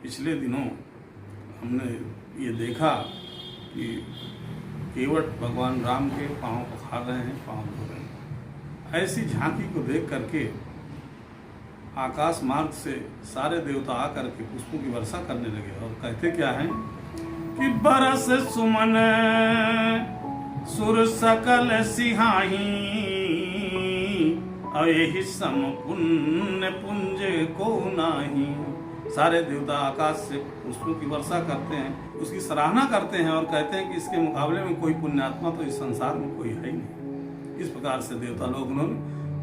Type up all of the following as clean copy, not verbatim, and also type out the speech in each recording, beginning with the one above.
पिछले दिनों हमने ये देखा कि केवट भगवान राम के पाँव पखार रहे हैं, पाँव धो रहे हैं। ऐसी झांकी को देख करके आकाश मार्ग से सारे देवता आकर के पुष्पों की वर्षा करने लगे और कहते क्या हैं कि बरस सुमन सुर सकल सिहाही और यही सम पुण्य पुंज को नाही। सारे देवता आकाश से पुष्पों की वर्षा करते हैं, उसकी सराहना करते हैं और कहते हैं कि इसके मुकाबले में कोई पुण्यात्मा तो इस संसार में कोई है ही नहीं। इस प्रकार से देवता लोग उन्होंने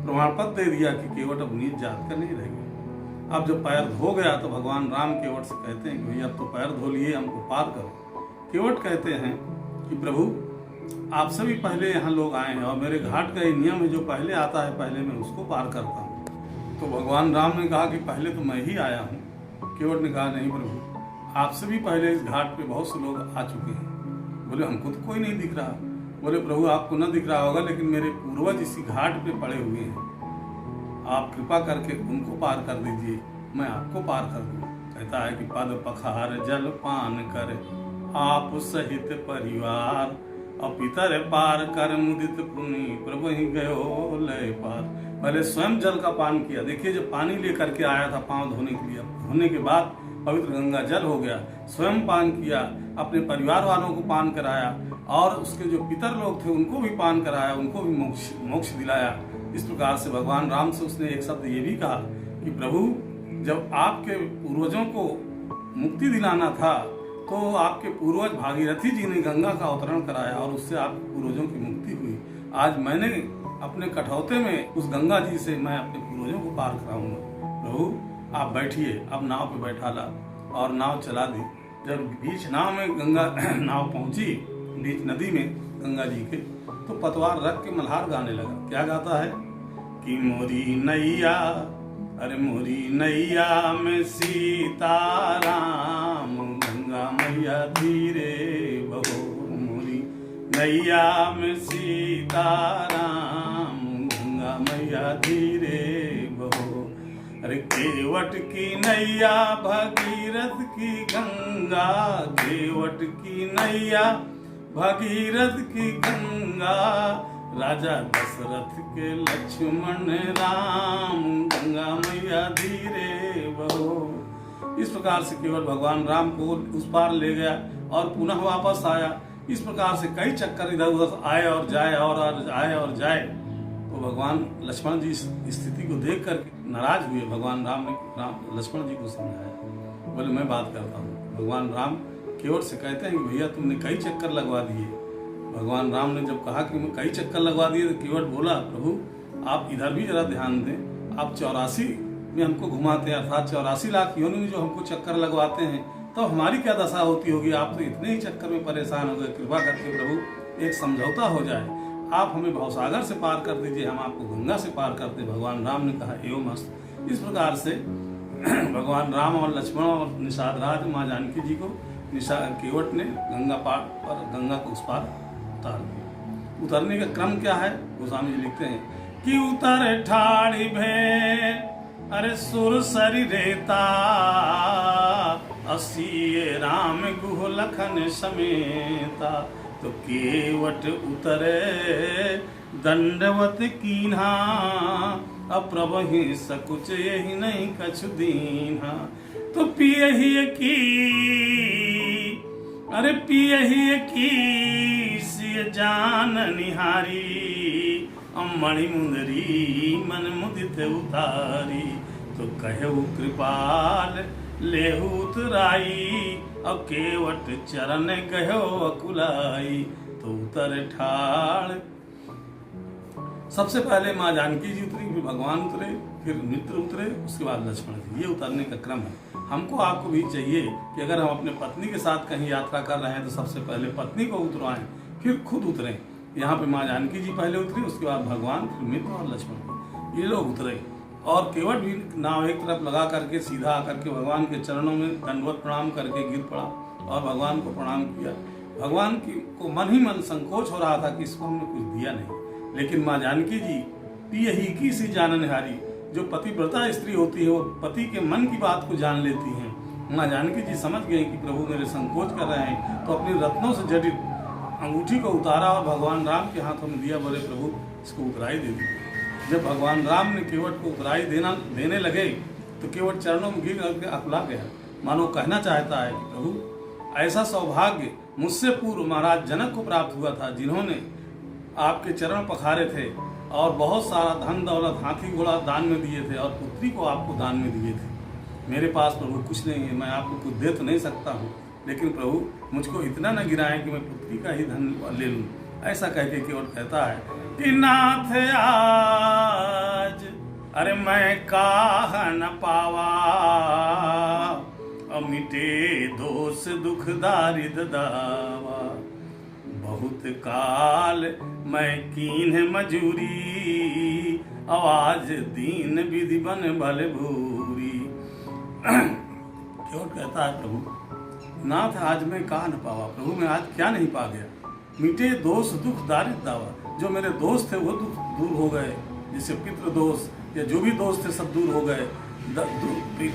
प्रमाण पत्र दे दिया कि केवट अब नीच जात का नहीं रहेगा। अब जब पैर धो गया तो भगवान राम केवट से कहते हैं कि भैया अब तो पैर धो लिए, हमको पार करो। केवट कहते हैं कि प्रभु आपसे भी पहले यहाँ लोग आए हैं और मेरे घाट का ये नियम है, जो पहले आता है पहले मैं उसको पार करता हूँ। तो भगवान राम ने कहा कि पहले तो मैं ही आया हूँ। केवट ने कहा नहीं प्रभु, आपसे भी पहले इस घाट पे बहुत से लोग आ चुके हैं। बोले हमको तो कोई नहीं दिख रहा। बोले प्रभु आपको न दिख रहा होगा, लेकिन मेरे पूर्वज इसी घाट पे पड़े हुए हैं, आप कृपा करके उनको पार कर दीजिए, मैं आपको पार कर दूँ। कहता है कि पद पखार जल पान कर आप सहित परिवार, और पितर पार कर मुदित पुनि प्रभु ही गयो लय पार। पहले स्वयं जल का पान किया। देखिए जब पानी लेकर के आया था पांव धोने के लिए, धोने के बाद पवित्र गंगा जल हो गया, स्वयं पान किया, अपने परिवार वालों को पान कराया और उसके जो पितर लोग थे उनको भी पान कराया, उनको भी मोक्ष दिलाया। इस प्रकार से भगवान राम से उसने एक शब्द ये भी कहा कि प्रभु जब आपके पूर्वजों को मुक्ति दिलाना था तो आपके पूर्वज भागीरथी जी ने गंगा का अवतरण कराया और उससे आपके पूर्वजों की मुक्ति हुई। आज मैंने अपने कठौते में उस गंगा जी से मैं अपने पूर्वजों को पार कराऊंगा। प्रभु आप बैठिए। अब नाव पे बैठा ला और नाव चला दी। जब बीच नाव में गंगा नाव पहुंची, बीच नदी में गंगा जी के, तो पतवार रख के मल्हार गाने लगा। क्या गाता है कि मोरी नैया, अरे मोरी नैया में सीताराम, गंगा मैया धीरे बहो। मोरी नैया में सीताराम, गंगा मैया धीरे बहो। अरे केवट की नैया भगीरथ की गंगा, केवट की नैया भगीरथ की गंगा, राजा दशरथ के लक्ष्मण राम, गंगा मैया धीरे बहो। इस प्रकार से केवल भगवान राम को उस पार ले गया और पुनः वापस आया। इस प्रकार से कई चक्कर इधर उधर आए और जाए और आए और जाए। तो भगवान लक्ष्मण जी इस स्थिति को देख कर नाराज हुए। भगवान राम ने लक्ष्मण जी को समझाया। बोले मैं बात करता हूँ। भगवान राम केवट से कहते हैं कि भैया तुमने कई चक्कर लगवा दिए। भगवान राम ने जब कहा कि मैं कई चक्कर लगवा दिए तो केवट बोला प्रभु आप इधर भी जरा ध्यान दें। आप 84 में हमको घुमाते हैं, अर्थात 84 लाख योनि में जो हमको चक्कर लगवाते हैं, तो हमारी क्या दशा होती होगी। आप तो इतने ही चक्कर में परेशान हो गए। कृपा करके प्रभु एक समझौता हो जाए, आप हमें भवसागर से पार कर दीजिए, हम आपको गंगा से पार करते। भगवान राम ने कहा एवं मस्त। इस प्रकार से भगवान राम और लक्ष्मण और निषाद राज माँ जानकी जी को केवट ने गंगा को उस पार उतार दिया। उतरने का क्रम क्या है गोस्वामी जी लिखते हैं कि उतर ठाड़ी भे अरे सुर सरी रेता, असीए राम गुह लखन समेता। तो केवट उतरे दंडवत कीन्हा, अप्रभहि सकुच यही नहीं कछु दीन्हा। तो पियहि की अरे पियहि की सिय जान निहारी, मणि मुंदरी मन मुदित उतारी। तो कहु कृपाल लेहु उतराई, अब केवट चरण गयो अकुलाई। तो उतर ठाड़। सबसे पहले माँ जानकी जी उतरी, फिर भगवान उतरे, फिर मित्र उतरे, उसके बाद लक्ष्मण जी। ये उतरने का क्रम है। हमको आपको भी चाहिए कि अगर हम अपने पत्नी के साथ कहीं यात्रा कर रहे हैं तो सबसे पहले पत्नी को उतरवाएं, फिर खुद उतरें। यहाँ पे माँ जानकी जी पहले उतरी, उसके बाद भगवान, फिर मित्र और लक्ष्मण, ये लोग उतरे। और केवट भी नाव एक तरफ लगा करके सीधा आकर के भगवान के चरणों में दंडवत प्रणाम करके गिर पड़ा और भगवान को प्रणाम किया। भगवान को मन ही मन संकोच हो रहा था कि इसको हमने कुछ दिया नहीं, लेकिन माँ जानकी जी पियहि की सी जाननहारी, जो पतिव्रता स्त्री होती है वो पति के मन की बात को जान लेती हैं। माँ जानकी जी समझ गए कि प्रभु मेरे संकोच कर रहे हैं, तो अपनी रत्नों से जटित अंगूठी को उतारा और भगवान राम के हाथों में दिया। बोले प्रभु इसको उतराई दे दी। जब भगवान राम ने केवट को उतराई देने लगे तो केवट चरणों में गिर करके अकुला गया, मानो कहना चाहता है कि प्रभु ऐसा सौभाग्य मुझसे पूर्व महाराज जनक को प्राप्त हुआ था, जिन्होंने आपके चरण पखारे थे और बहुत सारा धन दौलत हाथी घोड़ा दान में दिए थे और पुत्री को आपको दान में दिए थे। मेरे पास प्रभु कुछ नहीं है, मैं आपको कुछ दे तो नहीं सकता हूँ, लेकिन प्रभु मुझको इतना न गिराएं कि मैं पुत्री का ही धन ले लूँ। ऐसा कह के केवट कहता है कि नाथ आज अरे मैं काह न पावा, मिटे दोष दुख दारिद्र दावा, बहुत काल मैं कीन मजूरी, आवाज दीन विधि बन भले भूरी। केवट कहता है प्रभु नाथ आज मैं कहा न पावा, प्रभु मैं आज क्या नहीं पा गया। मिटे दोष दुख दारिद्र दावा, जो मेरे दोस्त थे वो दुख दूर हो गए, जैसे पितृ दोष या जो भी दोस्त थे सब दूर हो गए।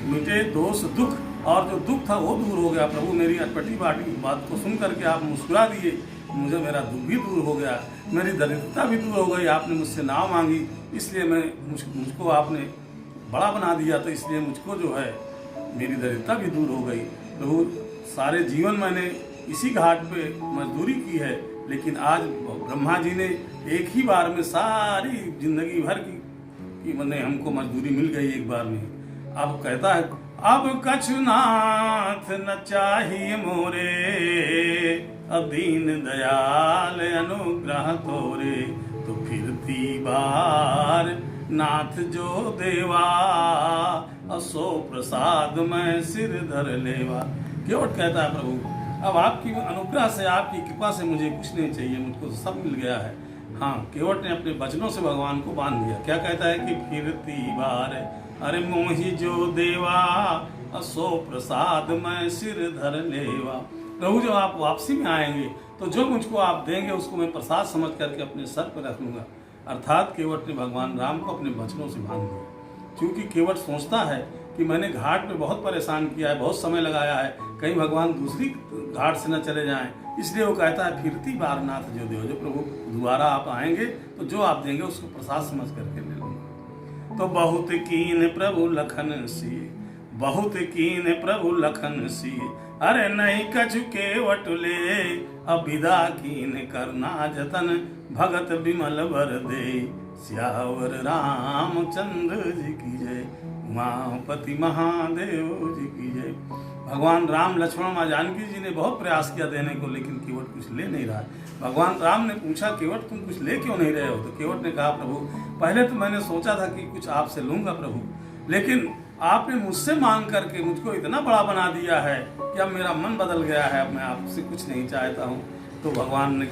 मिटे दोष दुख, और जो दुख था वो दूर हो गया। प्रभु मेरी अटपटी बात को सुन करके आप मुस्कुरा दिए, मुझे मेरा दुख भी दूर हो गया, मेरी दरिद्रता भी दूर हो गई। आपने मुझसे नाव मांगी, इसलिए मैं मुझको आपने बड़ा बना दिया, तो इसलिए मुझको जो है मेरी दरिद्रता भी दूर हो गई। प्रभु सारे जीवन मैंने इसी घाट पे मजदूरी की है, लेकिन आज ब्रह्मा जी ने एक ही बार में सारी जिंदगी भर की मैंने हमको मजदूरी मिल गई एक बार में। अब कहता है अब कछु नाथ न चाहिए मोरे, अदीन दयाल अनुग्रह तोरे, तो फिरती बार नाथ जो देवा, असो प्रसाद मैं सिर धर लेवा। केवट कहता है प्रभु अब आपकी अनुग्रह से आपकी कृपा से मुझे कुछ नहीं चाहिए, मुझको तो सब मिल गया है। हाँ, केवट ने अपने वचनों से भगवान को बांध दिया। क्या कहता है कि फिरती बार अरे मोहि जो देवा, असो प्रसाद मैं सिर धर लेवा। प्रभु जब आप वापसी में आएंगे तो जो मुझको आप देंगे उसको मैं प्रसाद समझ करके अपने सर पर रख लूँगा। अर्थात केवट ने भगवान राम को अपने वचनों से बांध दिया। क्योंकि केवट सोचता है कि मैंने घाट पे बहुत परेशान किया है, बहुत समय लगाया है, कहीं भगवान दूसरी घाट से न चले जाएं, इसलिए वो कहता है फिरती बार नाथ जो देव, जो प्रभु दोबारा आप आएंगे तो जो आप देंगे उसको प्रसाद समझ करके ले लूँगा। तो बहुत कीन प्रभु लखन सी, बहुत कीन प्रभु लखन सी, अरे नहीं कछु केवट ले, अब विदा कीन करना जतन, भगत विमल वर दे, श्यावर रामचंद्र जी की जय, उमापति महादेव जी की जय। भगवान राम लक्ष्मण माँ जानकी जी ने बहुत प्रयास किया देने को, लेकिन केवट कुछ ले नहीं रहा। भगवान राम ने पूछा केवट तुम कुछ ले क्यों नहीं रहे हो? तो केवट ने कहा प्रभु पहले तो मैंने सोचा था कि कुछ आपसे लूंगा प्रभु, लेकिन आपने मुझसे मांग करके मुझको इतना बड़ा बना दिया है कि अब मेरा मन बदल गया है, अब मैं आपसे कुछ नहीं चाहता हूँ। तो भगवान ने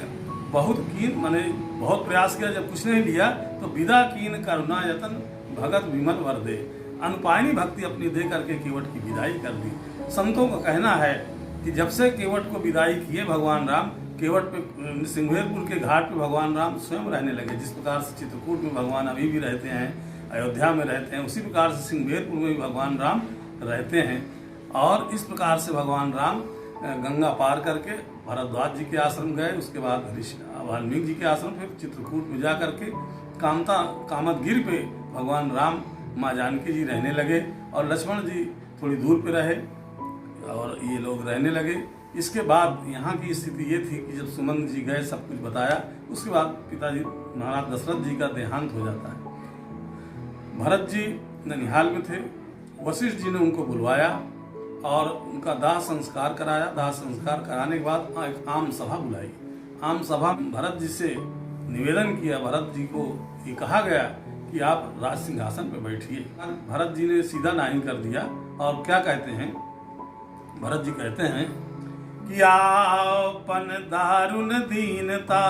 बहुत कीन मैंने बहुत प्रयास किया, जब कुछ नहीं लिया तो विदा कीन करुणा यतन, भगत विमल वर दे, अनुपायनी भक्ति अपनी दे करके केवट की विदाई कर दी। संतों का कहना है कि जब से केवट को विदाई किए भगवान राम, केवट पे सिंघवेरपुर के घाट पे भगवान राम स्वयं रहने लगे। जिस प्रकार से चित्रकूट में भगवान अभी भी रहते हैं, अयोध्या में रहते हैं, उसी प्रकार से सिंघवेरपुर में भी भगवान राम रहते हैं। और इस प्रकार से भगवान राम गंगा पार करके भरद्वाज जी के आश्रम गए, उसके बाद वाल्मीकि जी के आश्रम, फिर चित्रकूट में जा करके कामतगिरी पे भगवान राम माँ जानकी जी रहने लगे और लक्ष्मण जी थोड़ी दूर पे रहे और ये लोग रहने लगे। इसके बाद यहाँ की स्थिति ये थी कि जब सुमंत जी गए, सब कुछ बताया, उसके बाद पिताजी महाराज दशरथ जी का देहांत हो जाता है। भरत जी ननिहाल में थे, वशिष्ठ जी ने उनको बुलवाया और उनका दाह संस्कार कराया। दाह संस्कार कराने के बाद एक आम सभा बुलाई। आम सभा में भरत जी से निवेदन किया, भरत जी को ये कहा गया कि आप राज सिंहासन पर बैठिए। भरत जी ने सीधा नहीं कर दिया और क्या कहते हैं, भरत जी कहते हैं कि आपन दारुण दीनता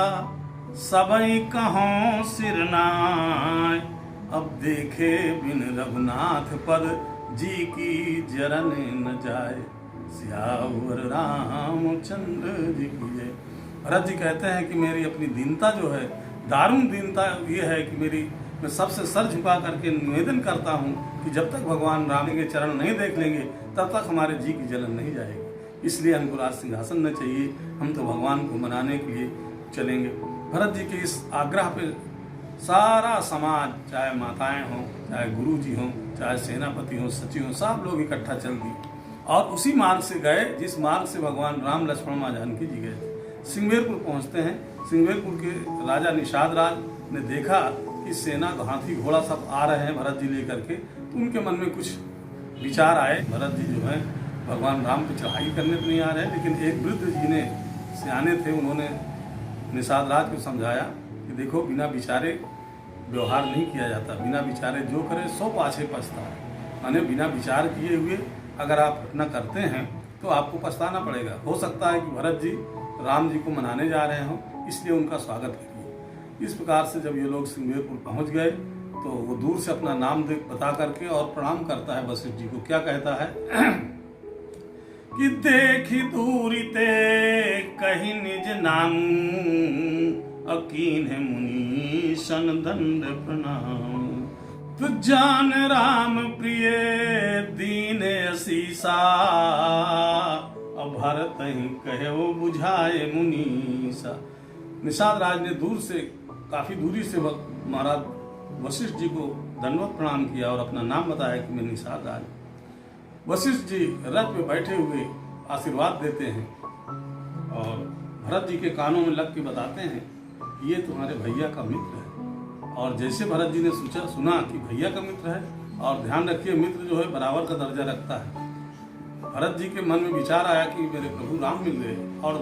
सबई कहों सिरनाय, अब देखे बिन रघुनाथ पद जी की जरन न जाए, सियावर रामचंद्र जी की जय। भरत जी कहते हैं कि मेरी अपनी दीनता जो है, दारुण दीनता ये है कि मैं सबसे सर झुका करके निवेदन करता हूँ कि जब तक भगवान राम के चरण नहीं देख लेंगे तब तक हमारे जी की जलन नहीं जाएगी। इसलिए हमको राज सिंहासन न चाहिए, हम तो भगवान को मनाने के लिए चलेंगे। भरत जी के इस आग्रह पे सारा समाज, चाहे माताएं हों, चाहे गुरु जी हों, चाहे सेनापति हों, सचिव हों, सब लोग इकट्ठा चल दिए और उसी मार्ग से गए जिस मार्ग से भगवान राम, लक्ष्मण, माँ जानकी जी गए थे। सिंगवेरपुर पहुंचते हैं। सिंगवेरपुर के राजा निषाद राज ने देखा कि सेना, हाथी, घोड़ा सब आ रहे हैं भरत जी लेकर के, तो उनके मन में कुछ विचार आए। भरत जी जो है भगवान राम पे चढ़ाई करने तो नहीं आ रहे हैं, लेकिन एक वृद्ध जी ने, सियाने थे, उन्होंने निषाद राज को समझाया कि देखो, बिना विचारे व्यवहार नहीं किया जाता, बिना विचारे जो करे सो पाछे पछताए। माने बिना विचार किए हुए अगर आप घटना करते हैं तो आपको पछताना पड़ेगा। हो सकता है कि भरत जी राम जी को मनाने जा रहे हों, इसलिए उनका स्वागत करिए। इस प्रकार से जब ये लोग सिंगवेरपुर पहुंच गए तो वो दूर से अपना नाम बता करके और प्रणाम करता है वशिष्ठ जी को। क्या कहता है कि देखी दूरी ते कहीं निज नाम, अकीन है मुनि सन दंड प्रणाम। तो जान राम प्रिय दीन असीसा, अब भरत ही कहे वो बुझाए मुनीसा। निषाद राज ने दूर से, काफी दूरी से महाराज वशिष्ठ जी को दंडवत प्रणाम किया और अपना नाम बताया कि मैं निषाद राज। वशिष्ठ जी रथ पे बैठे हुए आशीर्वाद देते हैं और भरत जी के कानों में लग के बताते हैं कि ये तुम्हारे भैया का मित्र है। और जैसे भरत जी ने सुना कि भैया का मित्र है, और ध्यान रखिए मित्र जो है बराबर का दर्जा रखता है, भरत जी के मन में विचार आया कि मेरे प्रभु राम मिल गए। और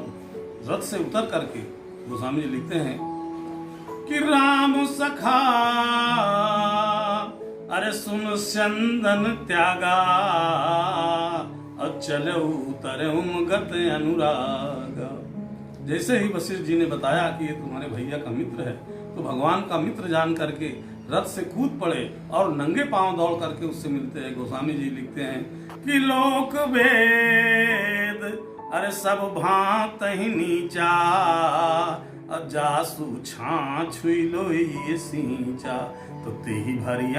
रथ से उतर करके गोस्वामी जी लिखते हैं कि राम सखा अरे सुन चंदन त्यागा, अचल उतरे गत अनुराग। जैसे ही वशिष्ठ जी ने बताया कि ये तुम्हारे भैया का मित्र है, तो भगवान का मित्र जान करके रथ से कूद पड़े और नंगे पांव दौड़ करके उससे मिलते हैं। गोस्वामी जी लिखते हैं कि लोक वेद अरे सब भांत ही नीचा, जासु छाछ हुई लोई सींचा। तो तेहि भरी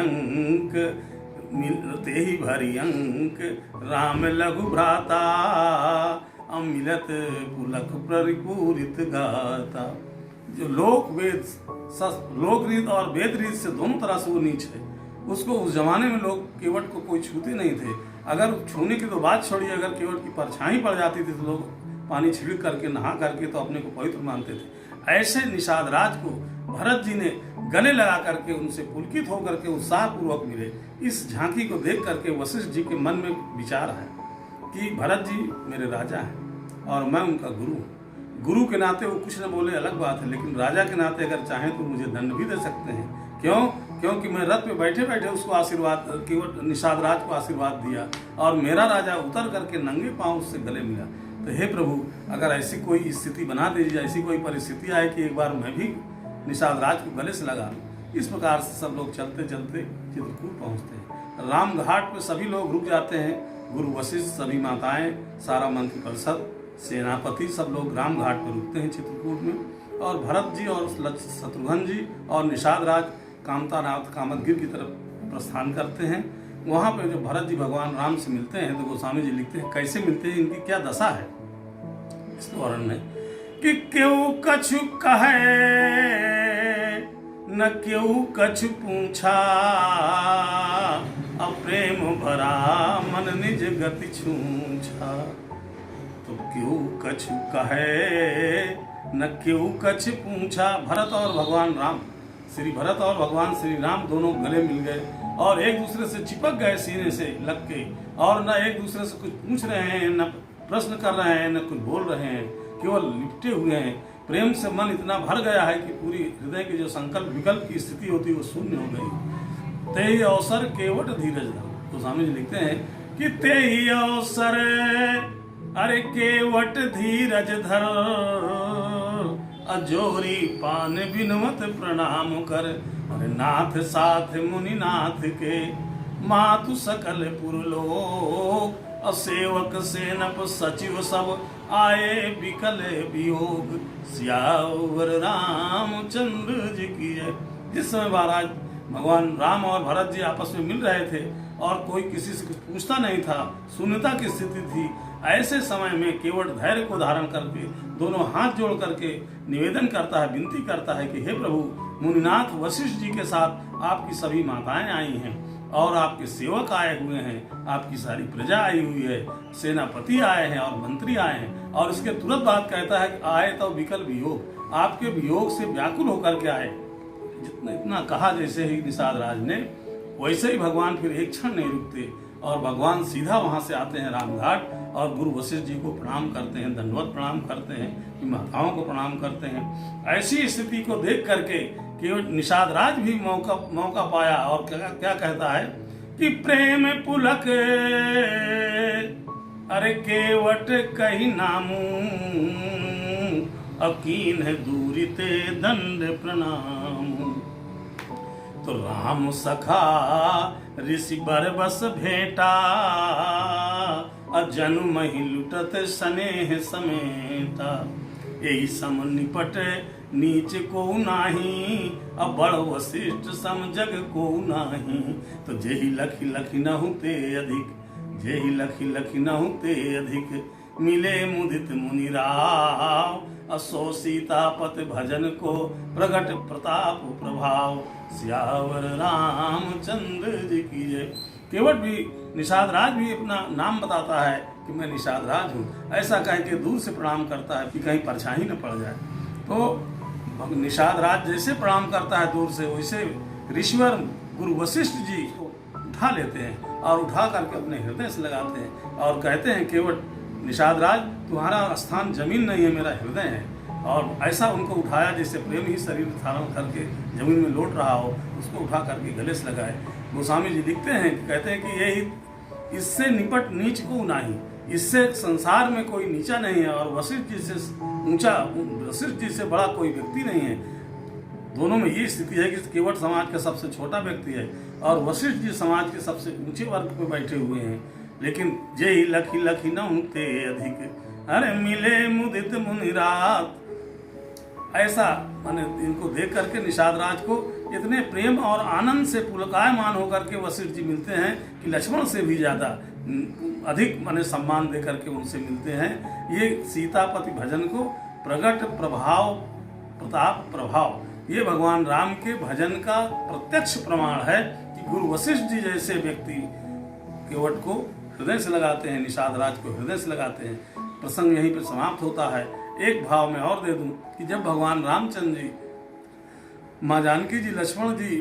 अंक राम लघु भ्राता, अमिलत पुलक परिपूरित गाता। जो लोक वेद, लोक रीत और वेद रीत से दोनों तरह से वो नीच है। उसको उस जमाने में लोग केवट को कोई छूते नहीं थे। अगर छूने की तो बात छोड़िए, अगर केवट की परछाई पड़ जाती थी तो लोग पानी छिड़क करके, नहा करके तो अपने को पवित्र मानते थे। ऐसे निषाद राज को भरत जी ने गले लगा करके उनसे पुलकित होकर के उत्साह पूर्वक मिले। इस झांकी को देख करके वशिष्ठ जी के मन में विचार है कि भरत जी मेरे राजा हैं और मैं उनका गुरु हूँ। गुरु के नाते वो कुछ न बोले अलग बात है, लेकिन राजा के नाते अगर चाहें तो मुझे दंड भी दे सकते हैं। क्यों? क्योंकि मैं रथ पे बैठे बैठे उसको आशीर्वाद, केवल निषाद राज को आशीर्वाद दिया और मेरा राजा उतर करके नंगे पांव उससे गले मिला। तो हे प्रभु, अगर ऐसी कोई स्थिति बना दीजिए, ऐसी कोई परिस्थिति आए कि एक बार मैं भी निषाद राज को गले से लगा लूँ। इस प्रकार से सब लोग चलते चलते चित्रकूट पहुँचते हैं। राम घाट पे सभी लोग रुक जाते हैं। गुरु वशिष्ठ, सभी माताएं, सारा मंत्री परिषद, सेनापति, सब लोग राम घाट पर रुकते हैं चित्रकूट में। और भरत जी और शत्रुघ्न जी और निषाद राज कामतानाथ कामतगिर की तरफ प्रस्थान करते हैं। वहाँ पे जो भरत जी भगवान राम से मिलते हैं तो गोस्वामी जी लिखते हैं कैसे मिलते हैं, इनकी क्या दशा है इस वर्णन में कि क्यों कछु कहे न क्यों कछु पूछा, अप्रेम भरा मन निज गति छूछा। तो क्यों कछु कहे न क्यों कछु पूछा। भरत और भगवान राम, श्री भरत और भगवान श्री राम दोनों गले मिल गए और एक दूसरे से चिपक गए सीने से लग के, और न एक दूसरे से कुछ पूछ रहे हैं, न प्रश्न कर रहे हैं, न कुछ बोल रहे हैं, केवल लिपटे हुए हैं। प्रेम से मन इतना भर गया है कि पूरी हृदय की जो संकल्प विकल्प की स्थिति होती है वो शून्य हो गई। तेहि अवसर केवट धीरज धर। तो स्वामी जी लिखते हैं कि तेहि अवसर अरे केवट धीरज धर, अजोरी पान बिनवत प्रणाम कर। अरे नाथ साथ मुनि नाथ के, मातु सकल पुरलोक, असेवक सेनप सचिव सब आए विकल वियोग। सियावर रामचंद्र जी की जय। जिस समय महाराज भगवान राम और भरत जी आपस में मिल रहे थे और कोई किसी से कुछ पूछता नहीं था, शून्यता की स्थिति थी। ऐसे समय में केवट धैर्य को धारण करके दोनों हाथ जोड़ करके निवेदन करता है, विनती करता है कि हे प्रभु, मुनिनाथ वशिष्ठ जी के साथ आपकी सभी माताएं आई हैं और आपके सेवक आए हुए हैं, आपकी सारी प्रजा आई हुई है, सेनापति आए हैं और मंत्री आए हैं। और इसके तुरंत बाद कहता है कि आए तो विकल वियोग, आपके वियोग से व्याकुल होकर के आए। जितना इतना कहा जैसे ही निषाद राज ने, वैसे ही भगवान फिर एक क्षण नहीं रुकते और भगवान सीधा वहां से आते हैं रामघाट और गुरु वशिष्ठ जी को प्रणाम करते हैं, दंडवत प्रणाम करते हैं, माताओं को प्रणाम करते हैं। ऐसी स्थिति को देख करके केवट निषाद राज भी मौका पाया और क्या कहता है कि प्रेम पुलक अरे केवट कही नामू, अकीन दूरिते दंड प्रणाम। तो राम सखा ऋषि बरबस भेंटा, अजनु मही लुटत स्नेह समेटा। यही सम निपट नीच को नाही, अब बड़ वशिष्ठ सम जग को नाही। तो जेहि लखी लखी नहु ते अधिक, जेहि लखी लखी नहु ते अधिक। मिले मुदित मुनि राव, असो सीतापत भजन को प्रगट प्रताप प्रभाव। सियावर रामचंद्र जी की जय। केवट भी, निषाद राज भी अपना नाम बताता है कि मैं निषाद राज हूँ। ऐसा कह के दूर से प्रणाम करता है कि कहीं परछाई न पड़ जाए। तो निषाद राज जैसे प्रणाम करता है दूर से, वैसे ऋषिवर गुरु वशिष्ठ जी को उठा लेते हैं और उठा करके अपने हृदय से लगाते हैं और कहते हैं केवट निषाद राज, तुम्हारा स्थान जमीन नहीं है, मेरा हृदय है। और ऐसा उनको उठाया जैसे प्रेम ही शरीर धारण करके जमीन में लौट रहा हो, उसको उठा करके गले से लगाए। गोस्वामी जी लिखते हैं, कहते हैं कि यही इससे निपट नीच को नाही, इससे संसार में कोई नीचा नहीं है और वशिष्ठ जी से ऊंचा, वशिष्ठ जी से बड़ा कोई व्यक्ति नहीं है। दोनों में ये स्थिति है कि केवट समाज का सबसे छोटा व्यक्ति है और वशिष्ठ जी समाज के सबसे ऊंचे वर्ग पे बैठे हुए हैं। लेकिन जे लखी लखी न ते अधिक, अरे मिले मुदित मुनि रात। ऐसा माने इनको देख करके निषाद राज को इतने प्रेम और आनंद से पुलकायमान होकर के वशिष्ठ जी मिलते हैं कि लक्ष्मण से भी ज्यादा अधिक माने सम्मान दे करके उनसे मिलते हैं। ये सीतापति भजन को प्रगट प्रभाव प्रताप प्रभाव, ये भगवान राम के भजन का प्रत्यक्ष प्रमाण है कि गुरु वशिष्ठ जी जैसे व्यक्ति केवट को हृदय से लगाते हैं, निषाद राज को हृदय से लगाते हैं। प्रसंग यहीं पर समाप्त होता है। एक भाव में और दे दूं कि जब भगवान रामचंद्र जी, माँ जानकी जी, लक्ष्मण जी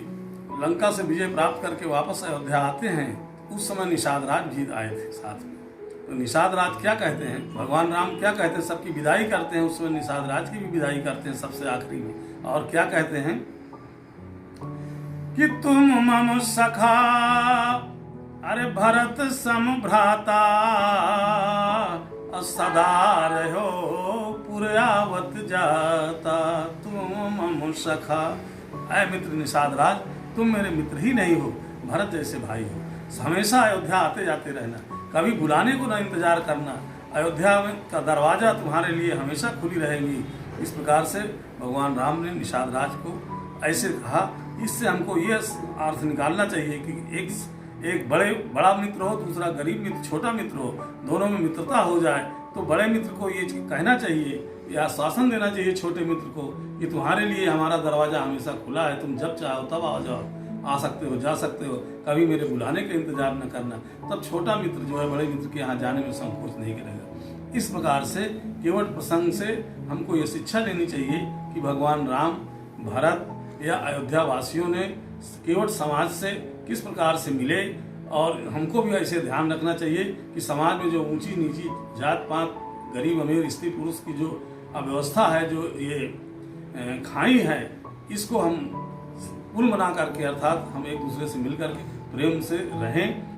लंका से विजय प्राप्त करके वापस अयोध्या आते हैं, उस समय निषाद राज भी आए थे साथ में। तो निषाद राज क्या कहते हैं, भगवान राम क्या कहते हैं, सबकी विदाई करते हैं, उस समय निषाद राज की भी विदाई करते हैं सबसे आखिरी में। और क्या कहते हैं कि तुम मम सखा, अरे भरत सम भ्राता, सदा रहो पुरयावत जाता। तुम मम सखा, ऐ मित्र निषाद राज, तुम मेरे मित्र ही नहीं हो, भरत जैसे भाई हो। हमेशा अयोध्या आते जाते रहना, कभी बुलाने को न इंतजार करना, अयोध्या में का दरवाजा तुम्हारे लिए हमेशा खुली रहेगी। इस प्रकार से भगवान राम ने निषाद राज को ऐसे कहा। इससे हमको ये अर्थ निकालना चाहिए कि एक बड़ा मित्र हो, दूसरा गरीब मित्र, छोटा मित्र हो, दोनों में मित्रता हो जाए तो बड़े मित्र को ये कहना चाहिए या आश्वासन देना चाहिए छोटे मित्र को कि तुम्हारे लिए हमारा दरवाजा हमेशा खुला है, तुम जब चाहो तब आ जाओ, आ सकते हो, जा सकते हो, कभी मेरे बुलाने का इंतजार न करना। तब छोटा मित्र जो है बड़े मित्र के यहाँ जाने में संकोच नहीं करेगा। इस प्रकार से केवट प्रसंग से हमको ये शिक्षा लेनी चाहिए कि भगवान राम, भरत या अयोध्या वासियों ने केवट समाज से किस प्रकार से मिले। और हमको भी ऐसे ध्यान रखना चाहिए कि समाज में जो ऊंची नीची जात पात, गरीब अमीर, स्त्री पुरुष की जो अव्यवस्था है, जो ये खाई है, इसको हम पुल बना करके, अर्थात हम एक दूसरे से मिल करके प्रेम से रहें